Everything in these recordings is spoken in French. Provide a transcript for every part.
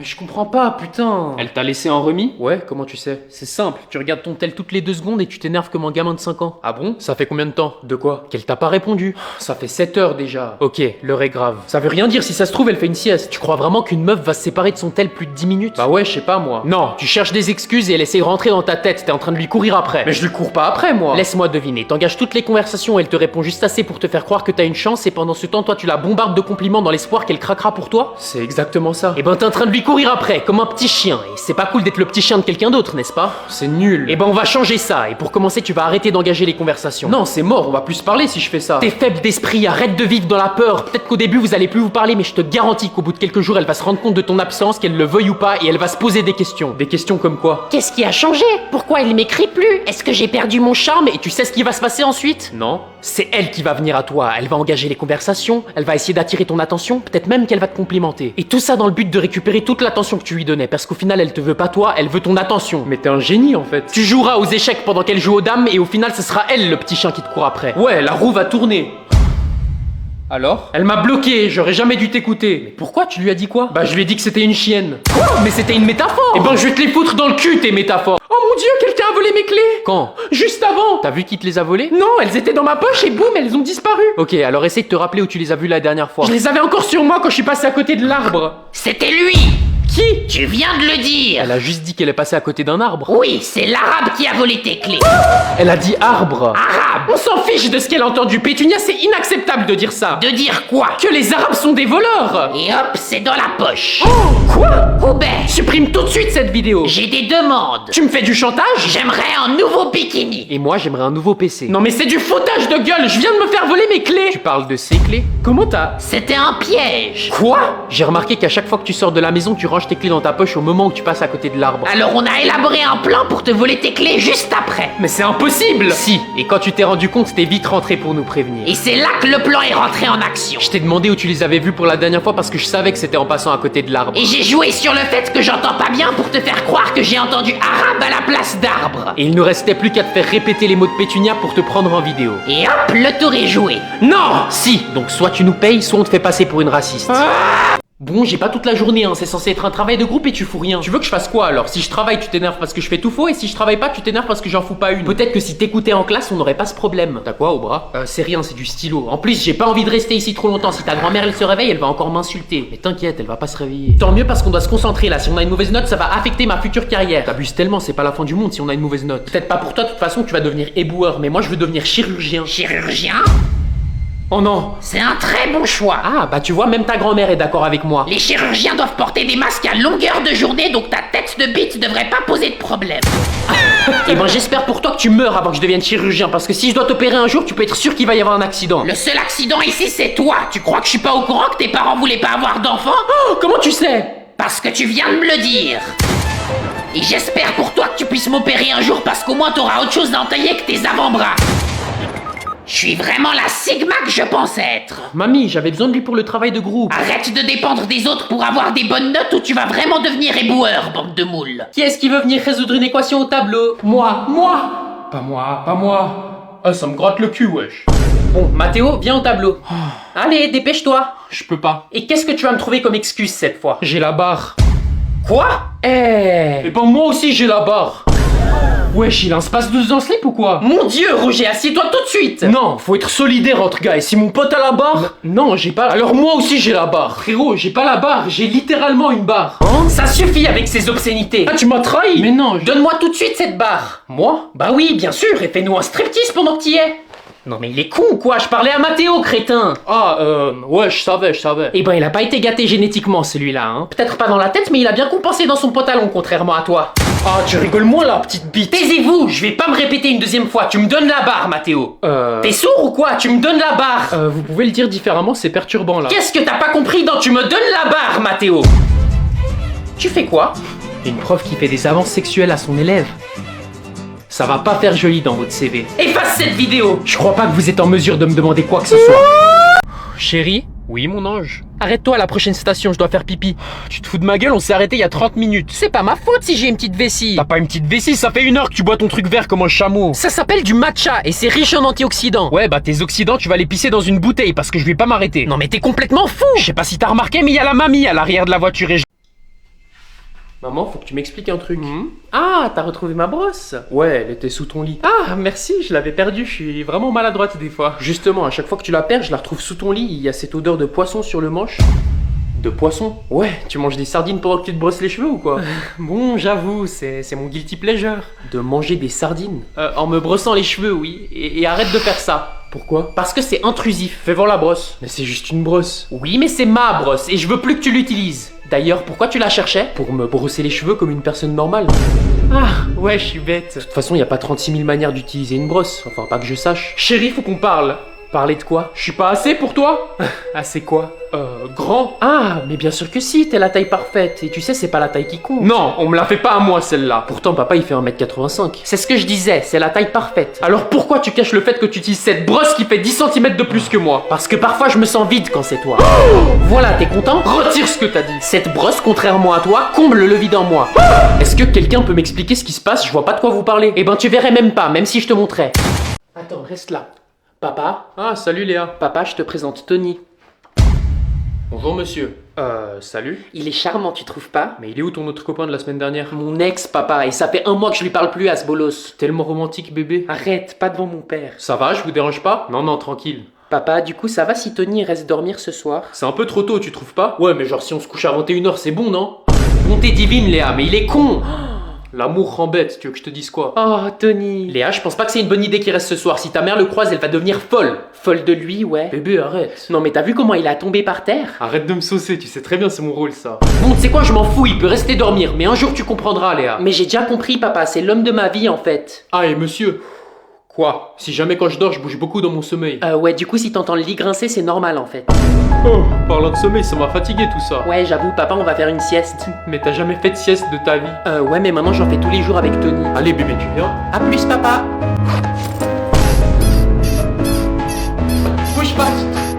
mais je comprends pas, putain. Elle t'a laissé en remis? Ouais, comment tu sais? C'est simple, tu regardes ton tel toutes les 2 secondes et tu t'énerves comme un gamin de 5 ans. Ah bon? Ça fait combien de temps? De quoi? Qu'elle t'a pas répondu. Ça fait 7 heures déjà. Ok, l'heure est grave. Ça veut rien dire, si ça se trouve, elle fait une sieste. Tu crois vraiment qu'une meuf va se séparer de son tel plus de 10 minutes? Bah ouais, je sais pas moi. Non, tu cherches des excuses et elle essaie de rentrer dans ta tête, t'es en train de lui courir après. Mais je lui cours pas après, moi. Laisse-moi deviner, t'engages toutes les conversations et elle te répond juste assez pour te faire croire que t'as une chance et pendant ce temps, toi tu la bombardes de compliments dans l'espoir qu'elle craquera pour toi? C'est exactement ça. Eh ben t'es en train de lui courir après, comme un petit chien, et c'est pas cool d'être le petit chien de quelqu'un d'autre, n'est-ce pas? C'est nul. Eh ben on va changer ça, et pour commencer tu vas arrêter d'engager les conversations. Non, c'est mort, on va plus se parler si je fais ça. T'es faible d'esprit, arrête de vivre dans la peur. Peut-être qu'au début vous allez plus vous parler, mais je te garantis qu'au bout de quelques jours elle va se rendre compte de ton absence, qu'elle le veuille ou pas, et elle va se poser des questions. Des questions comme quoi? Qu'est-ce qui a changé? Pourquoi il m'écrit plus? Est-ce que j'ai perdu mon charme? Et tu sais ce qui va se passer ensuite? Non. C'est elle qui va venir à toi, elle va engager les conversations, elle va essayer d'attirer ton attention, peut-être même qu'elle va te complimenter. Et tout ça dans le but de récupérer toute l'attention que tu lui donnais, parce qu'au final elle te veut pas toi, elle veut ton attention. Mais t'es un génie en fait. Tu joueras aux échecs pendant qu'elle joue aux dames, et au final ce sera elle le petit chien qui te court après. Ouais, la roue va tourner. Alors? Elle m'a bloqué, j'aurais jamais dû t'écouter. Mais pourquoi? Tu lui as dit quoi? Bah je lui ai dit que c'était une chienne. Quoi? Mais c'était une métaphore! Eh ben je vais te les foutre dans le cul tes métaphores. Oh mon dieu, quelqu'un a volé mes clés! Quand? Juste avant! T'as vu qui te les a volées? Non, elles étaient dans ma poche et boum, elles ont disparu. Ok, alors essaye de te rappeler où tu les as vues la dernière fois. Je les avais encore sur moi quand je suis passé à côté de l'arbre. C'était lui! Qui? Tu viens de le dire! Elle a juste dit qu'elle est passée à côté d'un arbre. Oui, c'est l'arabe qui a volé tes clés! Elle a dit arbre. Arabe! On s'en fiche de ce qu'elle a entendu. Pétunia, c'est inacceptable de dire ça. De dire quoi? Que les arabes sont des voleurs. Et hop, c'est dans la poche! Quoi? Hubert, Supprime tout de suite cette vidéo. j'ai des demandes! Tu me fais du chantage? J'aimerais un nouveau bikini! Et moi j'aimerais un nouveau PC. Non mais c'est du foutage de gueule. Je viens de me faire voler mes clés. Tu parles de ces clés? Comment t'as... C'était un piège! Quoi? J'ai remarqué qu'à chaque fois que tu sors de la maison, tu ranges tes clés dans ta poche au moment où tu passes à côté de l'arbre. Alors on a élaboré un plan pour te voler tes clés juste après! Mais c'est impossible. Si, et quand tu t'es rendu compte, t'es vite rentré pour nous prévenir. Et c'est là que le plan est rentré en action! Je t'ai demandé où tu les avais vues pour la dernière fois parce que je savais que c'était en passant à côté de l'arbre. Et j'ai joué sur le fait que j'entends pas bien pour te faire croire que j'ai entendu arabe à la place d'arbre! Et il ne restait plus qu'à te faire répéter les mots de Pétunia pour te prendre en vidéo. Et hop, le tour est joué! Non. Si, donc soit tu nous payes, soit on te fait passer pour une raciste. Bon, j'ai pas toute la journée, hein. C'est censé être un travail de groupe et tu fous rien. Tu veux que je fasse quoi alors? Si je travaille, tu t'énerves parce que je fais tout faux, et si je travaille pas, tu t'énerves parce que j'en fous pas une. Peut-être que si t'écoutais en classe, on n'aurait pas ce problème. T'as quoi au bras? C'est rien, c'est du stylo. En plus, j'ai pas envie de rester ici trop longtemps. Si ta grand-mère elle se réveille, elle va encore m'insulter. Mais t'inquiète, elle va pas se réveiller. Tant mieux parce qu'on doit se concentrer là. Si on a une mauvaise note, ça va affecter ma future carrière. T'abuses tellement, c'est pas la fin du monde si on a une mauvaise note. Peut-être pas pour toi, de toute façon, tu vas devenir éboueur. Mais moi, je veux devenir chirurgien. Chirurgien? Oh non. C'est un très bon choix! Ah, bah tu vois, même ta grand-mère est d'accord avec moi. Les chirurgiens doivent porter des masques à longueur de journée, donc ta tête de bite devrait pas poser de problème. Et ben j'espère pour toi que tu meurs avant que je devienne chirurgien, parce que si je dois t'opérer un jour, tu peux être sûr qu'il va y avoir un accident. Le seul accident ici, c'est toi! Tu crois que je suis pas au courant que tes parents voulaient pas avoir d'enfants? Oh, comment tu sais? Parce que tu viens de me le dire! Et j'espère pour toi que tu puisses m'opérer un jour, parce qu'au moins t'auras autre chose à entailler que tes avant-bras! Je suis vraiment la Sigma que je pense être! Mamie, j'avais besoin de lui pour le travail de groupe. Arrête de dépendre des autres pour avoir des bonnes notes ou tu vas vraiment devenir éboueur, bande de moules! Qui est-ce qui veut venir résoudre une équation au tableau? Moi. Pas moi, pas moi. Ah, ça me gratte le cul, wesh. Bon, Mathéo, viens au tableau. Allez, dépêche-toi. Je peux pas. Et qu'est-ce que tu vas me trouver comme excuse cette fois? J'ai la barre. Quoi? Eh ben moi aussi j'ai la barre. Wesh, il a un space 12 en slip ou quoi? Mon dieu, Roger, assieds-toi tout de suite! Non, faut être solidaire entre gars, et si mon pote a la barre... Non, j'ai pas... Alors moi aussi j'ai la barre. Frérot, j'ai pas la barre, j'ai littéralement une barre. Hein? Ça suffit avec ces obscénités! Ah, tu m'as trahi! Mais non, Donne-moi tout de suite cette barre! Moi? Bah oui, bien sûr, et fais-nous un striptease pendant que t'y es! Non mais il est con ou quoi? Je parlais à Mathéo, crétin! Ah, ouais, je savais. Eh ben il a pas été gâté génétiquement celui-là, hein. Peut-être pas dans la tête, mais il a bien compensé dans son pantalon, contrairement à toi. Ah, tu rigoles moins là, petite bite. Taisez-vous, je vais pas me répéter une deuxième fois, tu me donnes la barre, Mathéo. T'es sourd ou quoi? Tu me donnes la barre. Vous pouvez le dire différemment, c'est perturbant là. Qu'est-ce que t'as pas compris dans tu me donnes la barre, Mathéo? Tu fais quoi? Une prof qui fait des avances sexuelles à son élève. Ça va pas faire joli dans votre CV. Efface cette vidéo! Je crois pas que vous êtes en mesure de me demander quoi que ce soit. Chérie? Oui, mon ange. Arrête-toi à la prochaine station, je dois faire pipi. Tu te fous de ma gueule, on s'est arrêté il y a 30 minutes. C'est pas ma faute si j'ai une petite vessie. T'as pas une petite vessie, ça fait 1 heure que tu bois ton truc vert comme un chameau. Ça s'appelle du matcha et c'est riche en antioxydants. Ouais, bah tes oxydants, tu vas les pisser dans une bouteille parce que je vais pas m'arrêter. Non mais t'es complètement fou! Je sais pas si t'as remarqué, mais il y a la mamie à l'arrière de la voiture et Maman, faut que tu m'expliques un truc. Ah, t'as retrouvé ma brosse? Ouais, elle était sous ton lit. Ah, merci, je l'avais perdue, je suis vraiment maladroite des fois. Justement, à chaque fois que tu la perds, je la retrouve sous ton lit, il y a cette odeur de poisson sur le manche. De poisson? Ouais, tu manges des sardines pendant que tu te brosses les cheveux ou quoi? Bon, j'avoue, c'est mon guilty pleasure. De manger des sardines? En me brossant les cheveux, oui, et arrête de faire ça. Pourquoi? Parce que c'est intrusif. Fais voir la brosse. Mais c'est juste une brosse. Oui, mais c'est ma brosse, et je veux plus que tu l'utilises. D'ailleurs, pourquoi tu la cherchais? Pour me brosser les cheveux comme une personne normale. Ah, ouais, je suis bête. De toute façon, y a pas 36 000 manières d'utiliser une brosse. Enfin, pas que je sache. Chérie, faut qu'on parle. Parler de quoi? Je suis pas assez pour toi? Ah, c'est quoi? Grand? Ah, mais bien sûr que si, t'es la taille parfaite. Et tu sais, c'est pas la taille qui compte. Non, on me la fait pas à moi celle-là. Pourtant, papa, il fait 1m85. C'est ce que je disais, c'est la taille parfaite. Alors pourquoi tu caches le fait que tu utilises cette brosse qui fait 10 cm de plus que moi? Parce que parfois, je me sens vide quand c'est toi. Voilà, t'es content? Retire ce que t'as dit. Cette brosse, contrairement à toi, comble le vide en moi. Est-ce que quelqu'un peut m'expliquer ce qui se passe? Je vois pas de quoi vous parlez. Eh ben, tu verrais même pas, même si je te montrais. Attends, reste là. Papa? Ah, salut Léa. Papa, je te présente Tony. Bonjour monsieur. Salut. Il est charmant, tu trouves pas? Mais il est où ton autre copain de la semaine dernière? Mon ex, papa, et ça fait 1 mois que je lui parle plus à ce bolos. Tellement romantique bébé. Arrête, pas devant mon père. Ça va, je vous dérange pas? Non, non, tranquille. Papa, du coup, ça va si Tony reste dormir ce soir? C'est un peu trop tôt, tu trouves pas? Ouais, mais genre si on se couche à 21h, c'est bon, non? Bonté divine, Léa, mais il est con! L'amour rend bête, tu veux que je te dise quoi? Oh, Tony. Léa, je pense pas que c'est une bonne idée qu'il reste ce soir. Si ta mère le croise, elle va devenir folle. Folle de lui, ouais. Bébé, arrête. Non, mais t'as vu comment il a tombé par terre? Arrête de me saucer, tu sais très bien c'est mon rôle ça. Bon, tu sais quoi, je m'en fous, il peut rester dormir, mais un jour tu comprendras, Léa. Ah. Mais j'ai déjà compris, papa, c'est l'homme de ma vie en fait. Ah, et monsieur? Quoi? Si jamais quand je dors, je bouge beaucoup dans mon sommeil. Ouais, du coup, si t'entends le lit grincer, c'est normal en fait. Oh, parlant de sommeil, ça m'a fatigué tout ça. Ouais, j'avoue, papa, on va faire une sieste. Mais t'as jamais fait de sieste de ta vie? Ouais, mais maintenant j'en fais tous les jours avec Tony. Allez bébé, tu viens? À plus, papa. Bouge pas,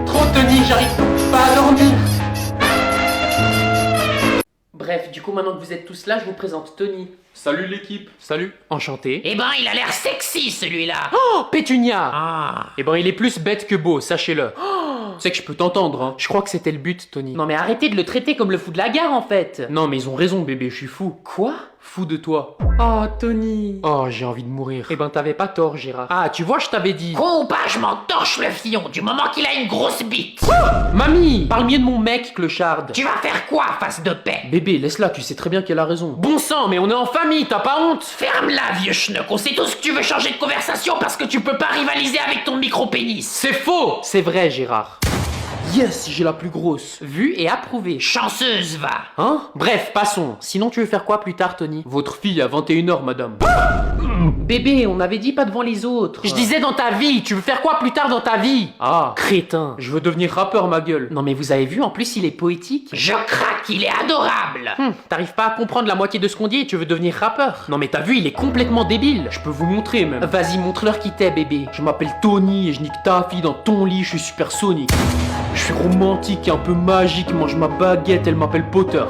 trop Tony, j'arrive pas à dormir. Bref, du coup, maintenant que vous êtes tous là, je vous présente Tony. Salut l'équipe. Salut. Enchanté. Eh ben, il a l'air sexy, celui-là. Oh, Pétunia. Ah. Eh ben, il est plus bête que beau, sachez-le. Tu sais que je peux t'entendre, hein. Je crois que c'était le but, Tony. Non mais arrêtez de le traiter comme le fou de la gare en fait. Non, mais ils ont raison, bébé, je suis fou. Quoi? Fou de toi. Oh, Tony. Oh, j'ai envie de mourir. Eh ben, t'avais pas tort, Gérard. Ah, tu vois, je t'avais dit. Con ou pas, je m'en torche le fion du moment qu'il a une grosse bite. Mamie, parle mieux de mon mec, clocharde. Tu vas faire quoi, face de paix? Bébé, laisse-la, tu sais très bien qu'elle a raison. Bon sang, mais on est en famille, t'as pas honte? Ferme-la, vieux schnock. On sait tous que tu veux changer de conversation parce que tu peux pas rivaliser avec ton micro-pénis. C'est faux. C'est vrai, Gérard. Yes, j'ai la plus grosse. Vu et approuvé. Chanceuse, va. Hein? Bref, passons. Sinon, tu veux faire quoi plus tard, Tony? Votre fille à 21h, madame. Bébé, on avait dit pas devant les autres. Je disais dans ta vie. Tu veux faire quoi plus tard dans ta vie? Ah, Crétin. je veux devenir rappeur, ma gueule. Non mais vous avez vu, en plus il est poétique. Je craque, il est adorable. T'arrives pas à comprendre la moitié de ce qu'on dit et tu veux devenir rappeur. Non mais t'as vu, il est complètement débile. Je peux vous montrer, même. Vas-y, montre-leur qui t'es, bébé. Je m'appelle Tony et je nique ta fille dans ton lit, je suis supersonique. Je suis romantique et un peu magique, mange ma baguette, elle m'appelle Potter.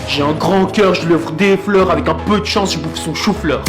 J'ai un grand cœur, je lui offre des fleurs, avec un peu de chance, je bouffe son chou-fleur.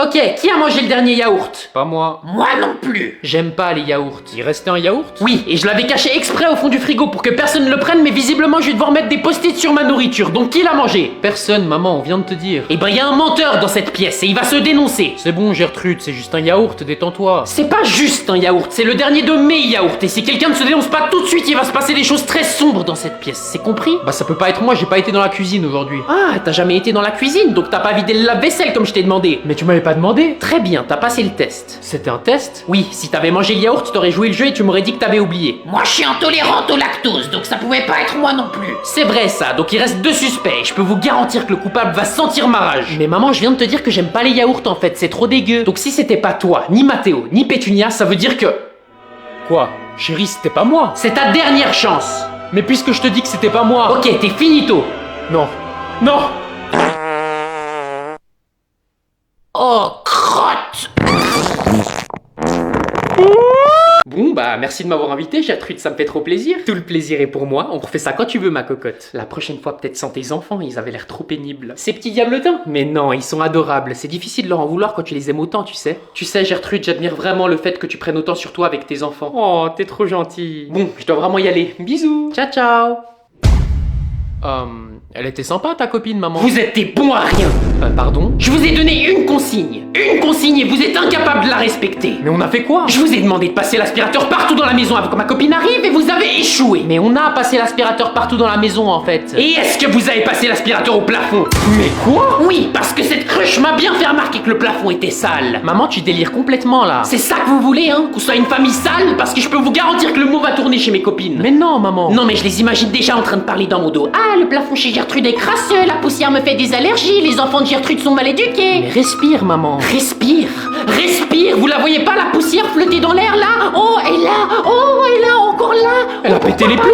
Ok, qui a mangé le dernier yaourt? Pas moi. Moi non plus. J'aime pas les yaourts. Il restait un yaourt? Oui, et je l'avais caché exprès au fond du frigo pour que personne ne le prenne, mais visiblement je vais devoir mettre des post-it sur ma nourriture. Donc qui l'a mangé? Personne, maman, on vient de te dire. Eh ben y a un menteur dans cette pièce et il va se dénoncer. C'est bon, Gertrude, c'est juste un yaourt, détends-toi. C'est pas juste un yaourt, c'est le dernier de mes yaourts. Et si quelqu'un ne se dénonce pas tout de suite, il va se passer des choses très sombres dans cette pièce. C'est compris? Bah ça peut pas être moi, j'ai pas été dans la cuisine aujourd'hui. Ah, t'as jamais été dans la cuisine, donc t'as pas vidé le lave-vaisselle comme je t'ai demandé. Mais tu m'avais pas demandé? Très bien, t'as passé le test. C'était un test? Oui, si t'avais mangé le yaourt, t'aurais joué le jeu et tu m'aurais dit que t'avais oublié. Moi, je suis intolérante au lactose, donc ça pouvait pas être moi non plus. C'est vrai ça, donc il reste 2 suspects. Je peux vous garantir que le coupable va sentir ma rage. Mais maman, je viens de te dire que j'aime pas les yaourts en fait, c'est trop dégueu. Donc si c'était pas toi, ni Mathéo, ni Pétunia, ça veut dire que... Quoi? Chérie, c'était pas moi. C'est ta dernière chance. Mais puisque je te dis que c'était pas moi... Ok, t'es finito. Non. Non. Oh, crotte. Bon bah merci de m'avoir invité Gertrude, ça me fait trop plaisir. Tout le plaisir est pour moi, on refait ça quand tu veux ma cocotte. La prochaine fois peut-être sans tes enfants, ils avaient l'air trop pénibles. Ces petits diabletins? Mais non, ils sont adorables, c'est difficile de leur en vouloir quand tu les aimes autant, tu sais. Tu sais Gertrude, j'admire vraiment le fait que tu prennes autant sur toi avec tes enfants. Oh, t'es trop gentille. Bon, je dois vraiment y aller. Bisous. Ciao ciao. Elle était sympa ta copine, maman. Vous êtes des bons à rien. Pardon? Je vous ai donné une consigne et vous êtes incapable de la respecter. Mais on a fait quoi? Je vous ai demandé de passer l'aspirateur partout dans la maison avant que ma copine arrive et vous avez échoué. Mais on a passé l'aspirateur partout dans la maison en fait. Et est-ce que vous avez passé l'aspirateur au plafond? Mais quoi? Oui, parce que cette cruche m'a bien fait remarquer que le plafond était sale. Maman, tu délires complètement là. C'est ça que vous voulez, hein? Qu'on soit une famille sale? Parce que je peux vous garantir que le mot va tourner chez mes copines. Mais non, maman. Non, mais je les imagine déjà en train de parler dans mon dos. Ah, le plafond chez Gertrude est crasseux, la poussière me fait des allergies, les enfants de Gertrude sont mal éduqués. Mais respire, maman. Respire, respire, vous la voyez pas la poussière flotter dans l'air là? Oh, et là, encore là. Elle a pété les plombs.